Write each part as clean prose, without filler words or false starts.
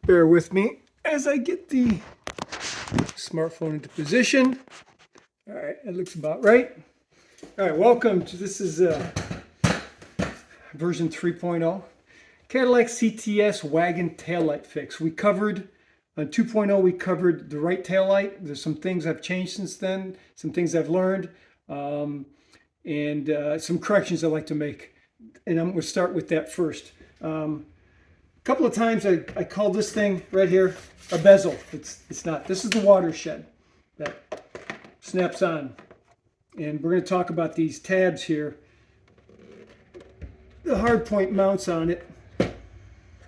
Bear with me as I get the smartphone into position. All right, that looks about right. All right, welcome to this is version 3.0. Cadillac CTS Wagon taillight fix. We covered on 2.0, we covered the right taillight. There's some things I've changed since then, some things I've learned, and some corrections I'd like to make. And I'm going to start with that first. A couple of times I called this thing right here a bezel. It's not. This is the watershed that snaps on. And we're going to talk about these tabs here. The hard point mounts on it,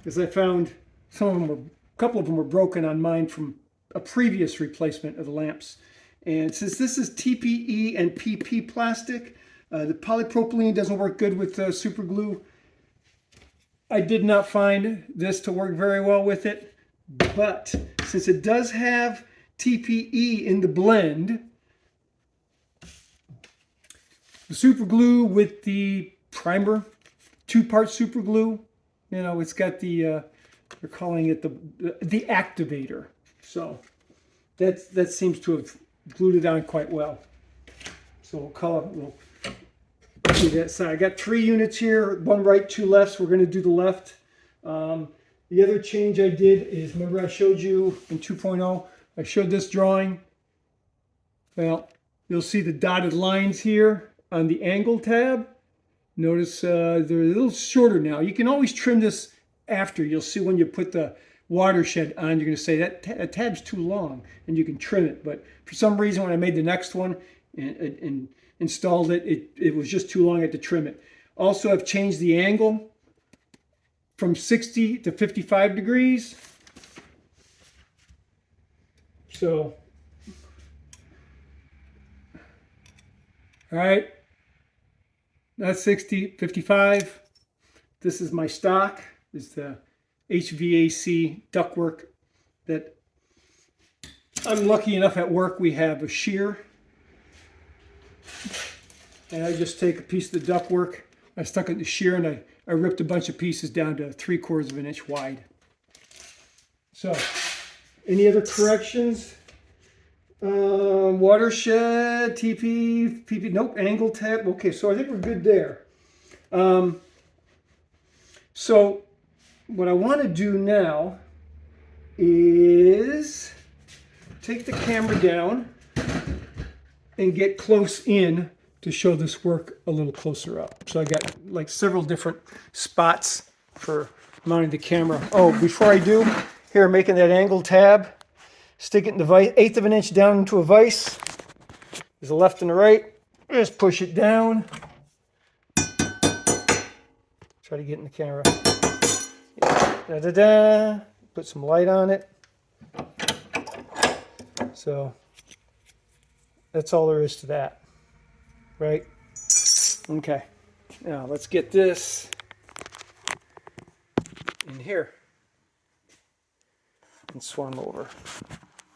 as I found a couple of them were broken on mine from a previous replacement of the lamps. And since this is TPE and PP plastic, the polypropylene doesn't work good with super glue. I did not find this to work very well with it, but since it does have TPE in the blend, the super glue with the primer, 2-part super glue, you know, it's got the they're calling it the activator. So that seems to have glued it on quite well. So we'll do that side. I got 3 units here, 1 right, 2 lefts. We're going to do the left. The other change I did is, remember I showed you in 2.0, I showed this drawing. Well, you'll see the dotted lines here on the angle tab. Notice they're a little shorter now. You can always trim this after. You'll see when you put the watershed on, you're going to say that tab's too long, and you can trim it. But for some reason, when I made the next one and installed it, it was just too long. I had to trim it. Also, I've changed the angle from 60 to 55 degrees. So, all right, that's 60, 55. This is my stock. It's the HVAC ductwork that I'm lucky enough at work. We have a shear. And I just take a piece of the ductwork, I stuck it in the shear, and I ripped a bunch of pieces down to 3/4 of an inch wide. So, any other corrections? Watershed, TP, PP, nope, angle tab. Okay, so I think we're good there. So, what I want to do now is take the camera down and get close in to show this work a little closer up. So I got like several different spots for mounting the camera. Oh, before I do, here, making that angle tab, stick it in the 1/8 of an inch down into a vise. There's a left and a right. Just push it down. Try to get in the camera. Da-da-da. Put some light on it. So that's all there is to that, right? Okay, now let's get this in here and swung over.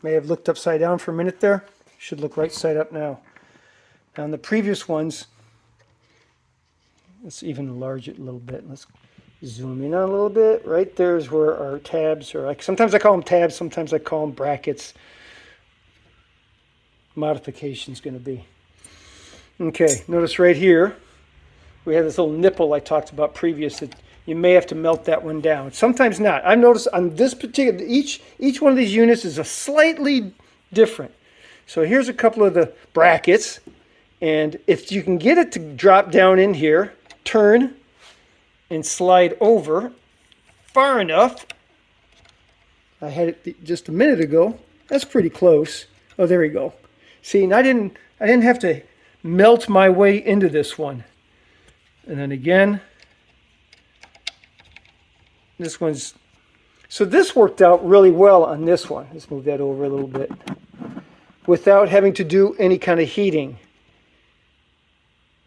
May have looked upside down for a minute there. Should look right side up now. Now on the previous ones, let's even enlarge it a little bit. Let's zoom in on a little bit. Right there is where our tabs are. Like, sometimes I call them tabs, sometimes I call them brackets. Modification is going to be. Okay, notice right here, we have this little nipple I talked about previous that you may have to melt that one down. Sometimes not. I've noticed on this particular, each one of these units is a slightly different. So here's a couple of the brackets, and if you can get it to drop down in here, turn and slide over far enough. I had it just a minute ago. That's pretty close. Oh, there we go. See, and I didn't have to melt my way into this one. And then again, this one's, so this worked out really well on this one. Let's move that over a little bit. Without having to do any kind of heating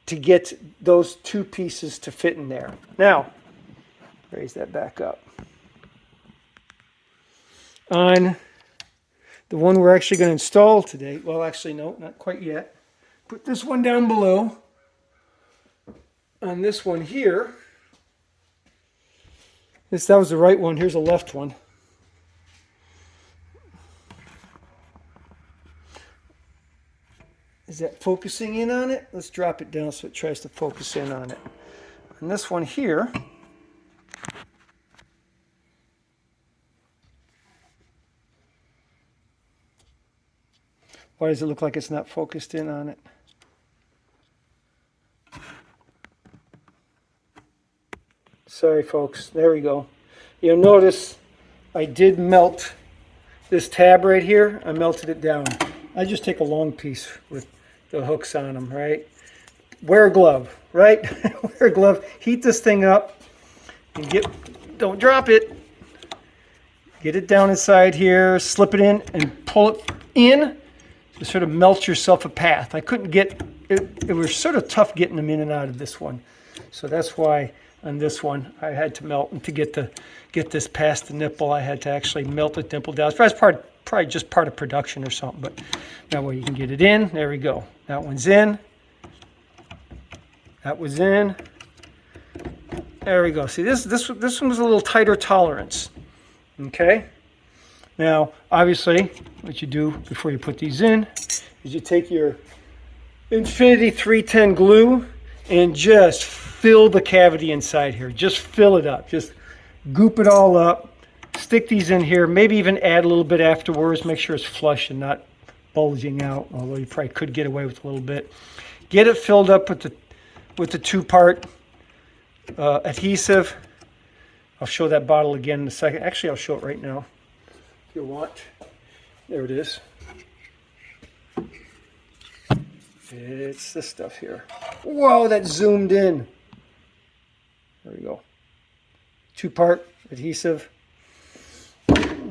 to get those 2 pieces to fit in there. Now, raise that back up. On the one we're actually going to install today, well, actually, no, not quite yet. Put this one down below. On this one here, that was the right one. Here's a left one. Is that focusing in on it? Let's drop it down so it tries to focus in on it. And this one here, why does it look like it's not focused in on it? Sorry folks, there we go. You'll notice I did melt this tab right here. I melted it down. I just take a long piece with the hooks on them, right? Wear a glove, right? Wear a glove. Heat this thing up and don't drop it. Get it down inside here, slip it in and pull it in to sort of melt yourself a path. I couldn't get, it was sort of tough getting them in and out of this one. So that's why on this one I had to melt, and to get this past the nipple I had to actually melt the nipple down. It's probably just part of production or something, but that way you can get it in. There we go. That one's in. That was in. There we go. See, this one was a little tighter tolerance. Okay. Now, obviously, what you do before you put these in is you take your Infinity 310 glue and just fill the cavity inside here. Just fill it up. Just goop it all up. Stick these in here. Maybe even add a little bit afterwards. Make sure it's flush and not bulging out, although you probably could get away with a little bit. Get it filled up with the two-part adhesive. I'll show that bottle again in a second. Actually, I'll show it right now if you want. There it is. It's this stuff here. Whoa, that zoomed in. There we go. Two-part adhesive.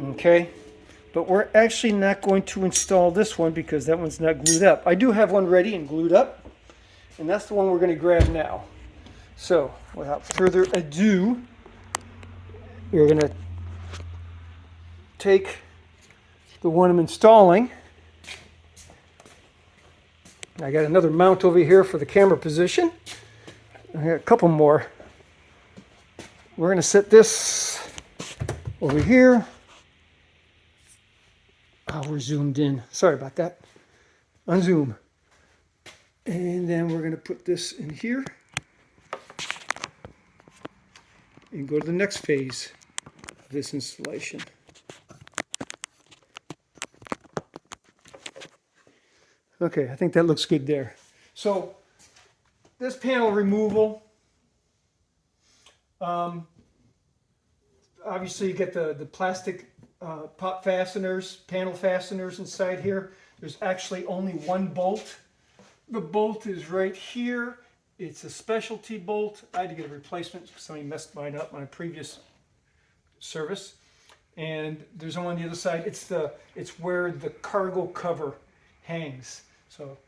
Okay. But we're actually not going to install this one because that one's not glued up. I do have one ready and glued up, and that's the one we're going to grab now. So, without further ado, we're going to take the one I'm installing. I got another mount over here for the camera position. I got a couple more. We're going to set this over here. Oh, we're zoomed in. Sorry about that. Unzoom. And then we're going to put this in here and go to the next phase of this installation. Okay, I think that looks good there. So this panel removal, obviously you get the plastic pop fasteners, panel fasteners inside here. There's actually only one bolt. The bolt is right here. It's a specialty bolt. I had to get a replacement because somebody messed mine up on a previous service. And there's one on the other side. It's where the cargo cover hangs. So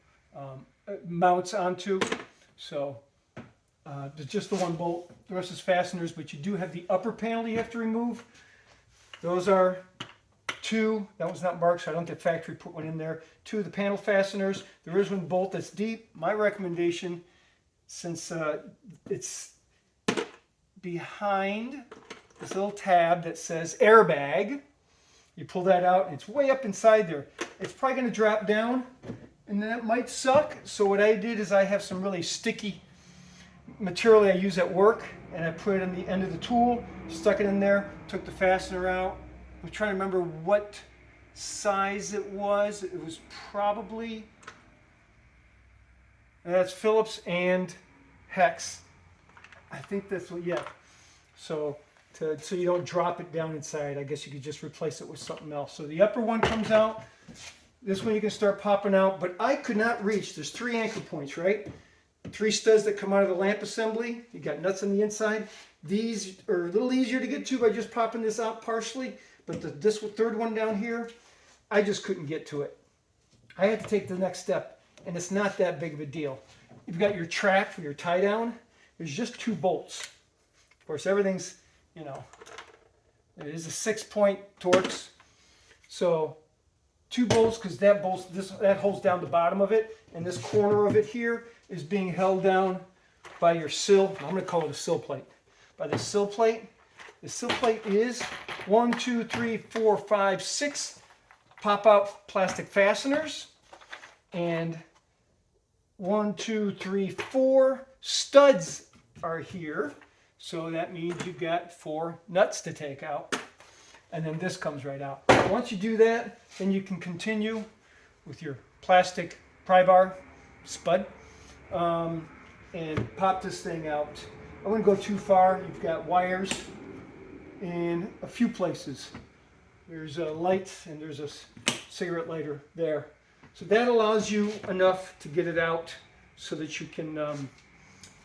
it mounts onto. So there's just the one bolt. The rest is fasteners, but you do have the upper panel you have to remove. Those are two. That one's not marked, so I don't think factory put one in there. Two of the panel fasteners. There is one bolt that's deep. My recommendation, since it's behind this little tab that says airbag, you pull that out and it's way up inside there. It's probably going to drop down and that might suck. So what I did is I have some really sticky material I use at work, and I put it on the end of the tool, stuck it in there, took the fastener out. I'm trying to remember what size it was. It was probably, that's Phillips and Hex. I think that's what, yeah. So you don't drop it down inside, I guess you could just replace it with something else. So the upper one comes out. This one you can start popping out, but I could not reach. There's 3 anchor points, right? 3 studs that come out of the lamp assembly. You got nuts on the inside. These are a little easier to get to by just popping this out partially, but this third one down here, I just couldn't get to it. I had to take the next step, and it's not that big of a deal. You've got your track for your tie down. There's just 2 bolts. Of course, everything's, you know, it is a 6-point Torx. So 2 bolts, because that holds down the bottom of it, and this corner of it here is being held down by your sill. I'm going to call it a sill plate. By the sill plate. The sill plate is 1, 2, 3, 4, 5, 6 pop-out plastic fasteners, and 1, 2, 3, 4 studs are here. So that means you've got 4 nuts to take out. And then this comes right out. Once you do that, then you can continue with your plastic pry bar spud and pop this thing out. I wouldn't go too far. You've got wires in a few places. There's a light and there's a cigarette lighter there. So that allows you enough to get it out so that you can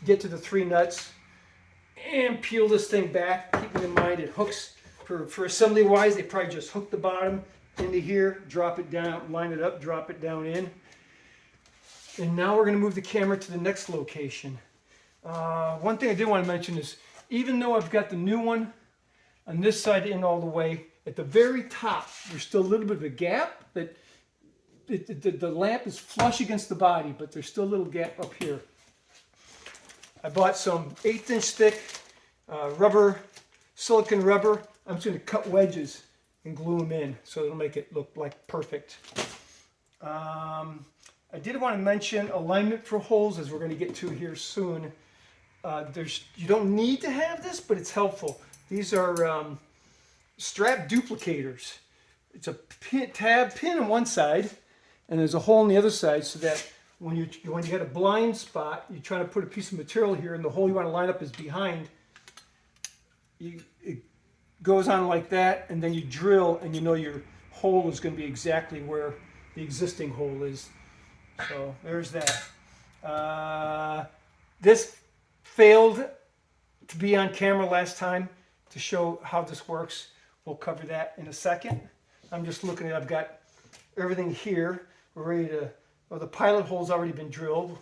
get to the 3 nuts and peel this thing back. Keeping in mind it hooks, for assembly wise, they probably just hook the bottom into here, drop it down, line it up, drop it down in. And now we're going to move the camera to the next location. One thing I did want to mention is, even though I've got the new one on this side in all the way, at the very top, there's still a little bit of a gap. That the lamp is flush against the body, but there's still a little gap up here. I bought some 1/8 inch thick rubber, silicone rubber. I'm just going to cut wedges and glue them in so it'll make it look like perfect. I did want to mention alignment for holes, as we're going to get to here soon. You don't need to have this, but it's helpful. These are strap duplicators. It's a tab pin on one side, and there's a hole on the other side, so that when you got a blind spot, you're trying to put a piece of material here, and the hole you want to line up is behind. It goes on like that, and then you drill, and you know your hole is going to be exactly where the existing hole is. So there's that. This failed to be on camera last time to show how this works. We'll cover that in a second. I'm just looking at, I've got everything here. We're ready to, well, the pilot hole's already been drilled.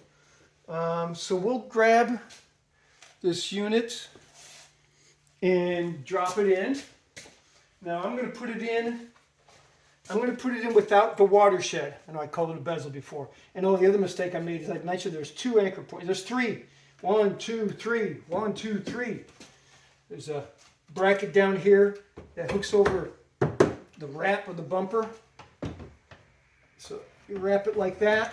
So we'll grab this unit and drop it in. Now I'm going to put it in. I'm going to put it in without the watershed. I know I called it a bezel before. And the other mistake I made is I mentioned there's 2 anchor points. There's 3. 1, 2, 3. 1, 2, 3. There's a bracket down here that hooks over the wrap of the bumper. So you wrap it like that.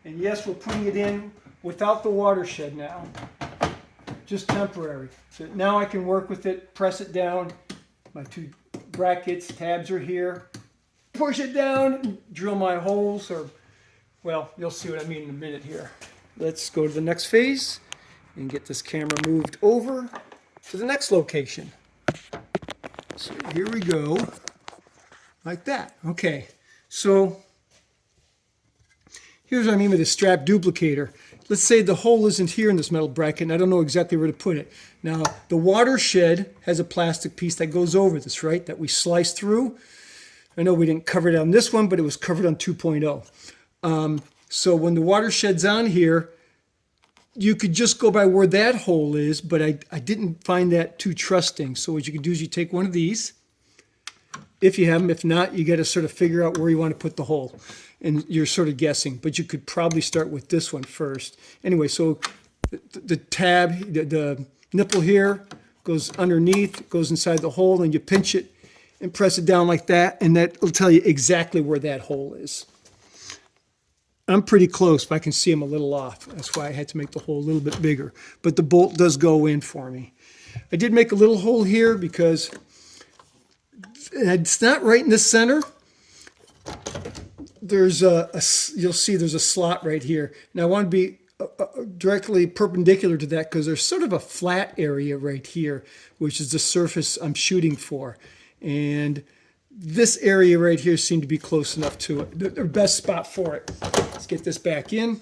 And yes, we're putting it in without the watershed now. Just temporary. So now I can work with it, press it down. My 2 brackets, tabs are here. Push it down, drill my holes, or, well, you'll see what I mean in a minute here. Let's go to the next phase and get this camera moved over to the next location. So here we go, like that. Okay, so here's what I mean with the strap duplicator. Let's say the hole isn't here in this metal bracket, and I don't know exactly where to put it. Now, the watershed has a plastic piece that goes over this, right, that we slice through. I know we didn't cover it on this one, but it was covered on 2.0. So when the watershed's on here, you could just go by where that hole is, but I didn't find that too trusting. So what you can do is you take one of these, if you have them. If not, you got to sort of figure out where you want to put the hole. And you're sort of guessing, but you could probably start with this one first. Anyway, so the tab, the nipple here goes underneath, goes inside the hole, and you pinch it and press it down like that, and that will tell you exactly where that hole is. I'm pretty close, but I can see them a little off. That's why I had to make the hole a little bit bigger. But the bolt does go in for me. I did make a little hole here because it's not right in the center. There's you'll see there's a slot right here. Now I want to be directly perpendicular to that because there's sort of a flat area right here, which is the surface I'm shooting for. And this area right here seemed to be close enough to it, the best spot for it. Let's get this back in.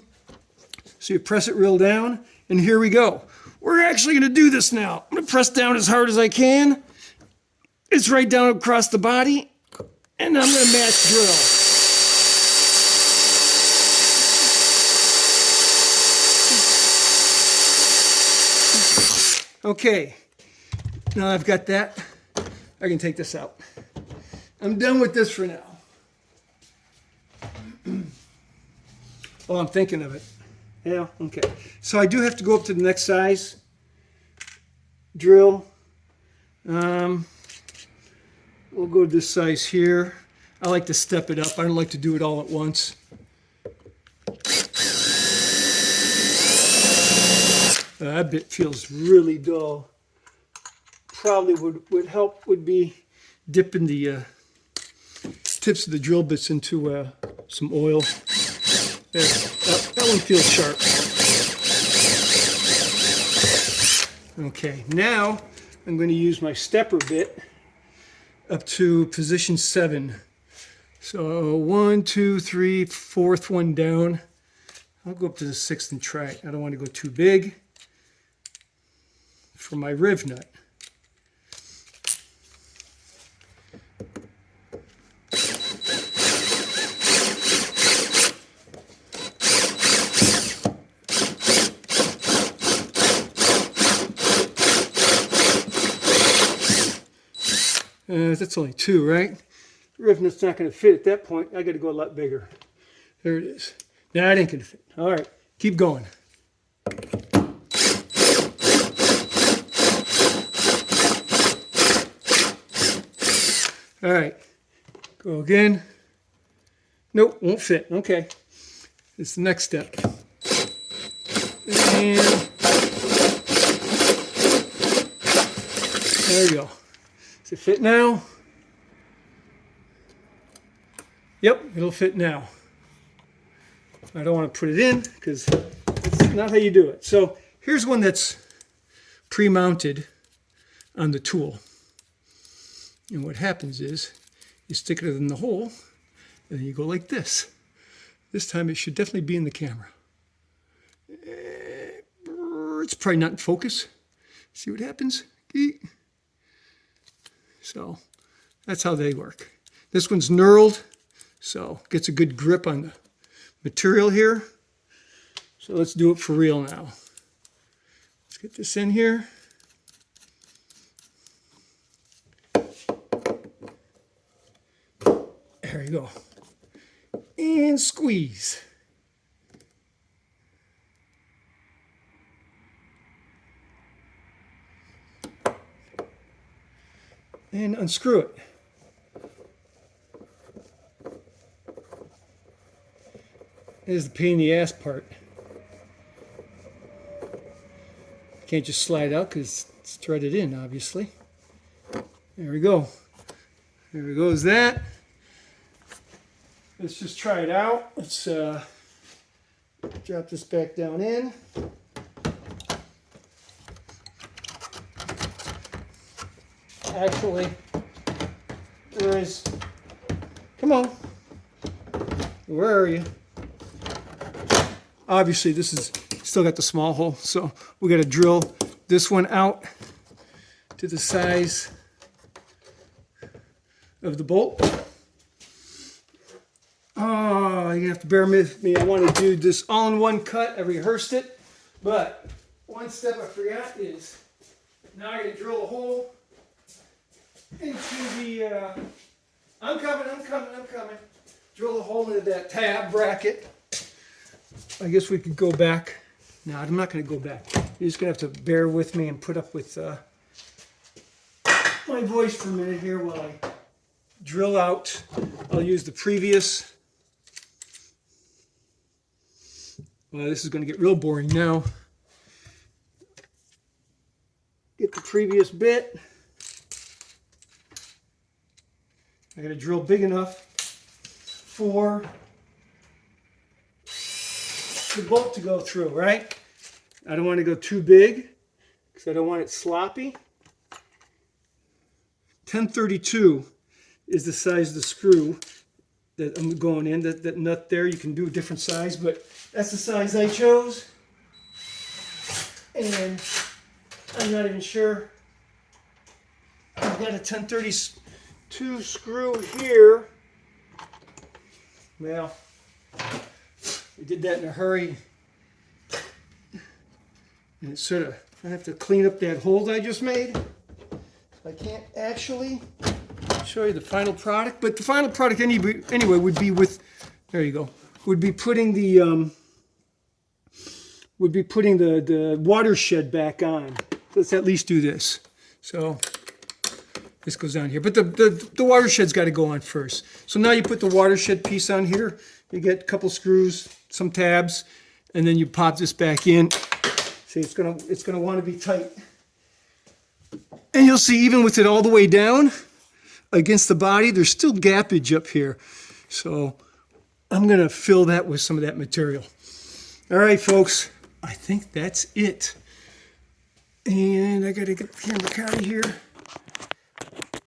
So you press it real down, and here we go. We're actually going to do this now. I'm going to press down as hard as I can. It's right down across the body, and I'm going to match drill. Okay, now I've got that, I can take this out. I'm done with this for now. Oh, I'm thinking of it. Yeah, okay. So I do have to go up to the next size. Drill. We'll go to this size here. I like to step it up. I don't like to do it all at once. That bit feels really dull. Probably would help would be dipping the tips of the drill bits into some oil. There, that one feels sharp. Okay, now I'm going to use my stepper bit up to position 7. So 1, 2, 3, fourth one down. I'll go up to the 6th and try it. I don't want to go too big for my riv nut. That's only 2, right? The riv nut's not going to fit at that point. I got to go a lot bigger. There it is. Nah, it ain't going to fit. All right, keep going. All right, go again. Nope, won't fit. Okay, it's the next step. And there we go. Does it fit now? Yep, it'll fit now. I don't want to put it in because that's not how you do it. So here's one that's pre-mounted on the tool. And what happens is you stick it in the hole and then you go like this. This time it should definitely be in the camera. It's probably not in focus. See what happens? So that's how they work. This one's knurled, so gets a good grip on the material here. So let's do it for real now. Let's get this in here. There you go. And squeeze. And unscrew it. This is the pain in the ass part. Can't just slide out because it's threaded in, obviously. There we go. There goes that. Let's just try it out. Let's drop this back down in. Actually, there is, come on, where are you? Obviously this is still got the small hole, so we got to drill this one out to the size of the bolt. Oh, you have to bear with me. I want to do this all in one cut. I rehearsed it, but one step I forgot is now I got to drill a hole into the, I'm coming. Drill a hole into that tab bracket. I guess we could go back. No, I'm not going to go back. You're just going to have to bear with me and put up with my voice for a minute here while I drill out. I'll use the previous. Well, this is going to get real boring now. Get the previous bit. I got to drill big enough for the bolt to go through, right? I don't want to go too big because I don't want it sloppy. 1032 is the size of the screw that I'm going in. That nut there, you can do a different size, but that's the size I chose. And I'm not even sure. I've got a 1032 screw here. Well, we did that in a hurry. And it's sort of, I have to clean up that hole I just made. I can't actually show you the final product, but the final product anyway would be with, there you go, would be putting the watershed back on. Let's at least do this. So this goes on here, but the watershed's got to go on first. So now you put the watershed piece on here. You get a couple screws, some tabs, and then you pop this back in. See See, it's gonna want to be tight. And you'll see, even with it all the way down against the body, there's still gappage up here. So I'm gonna fill that with some of that material. All right, folks, I think that's it. And I gotta get the camera out of here.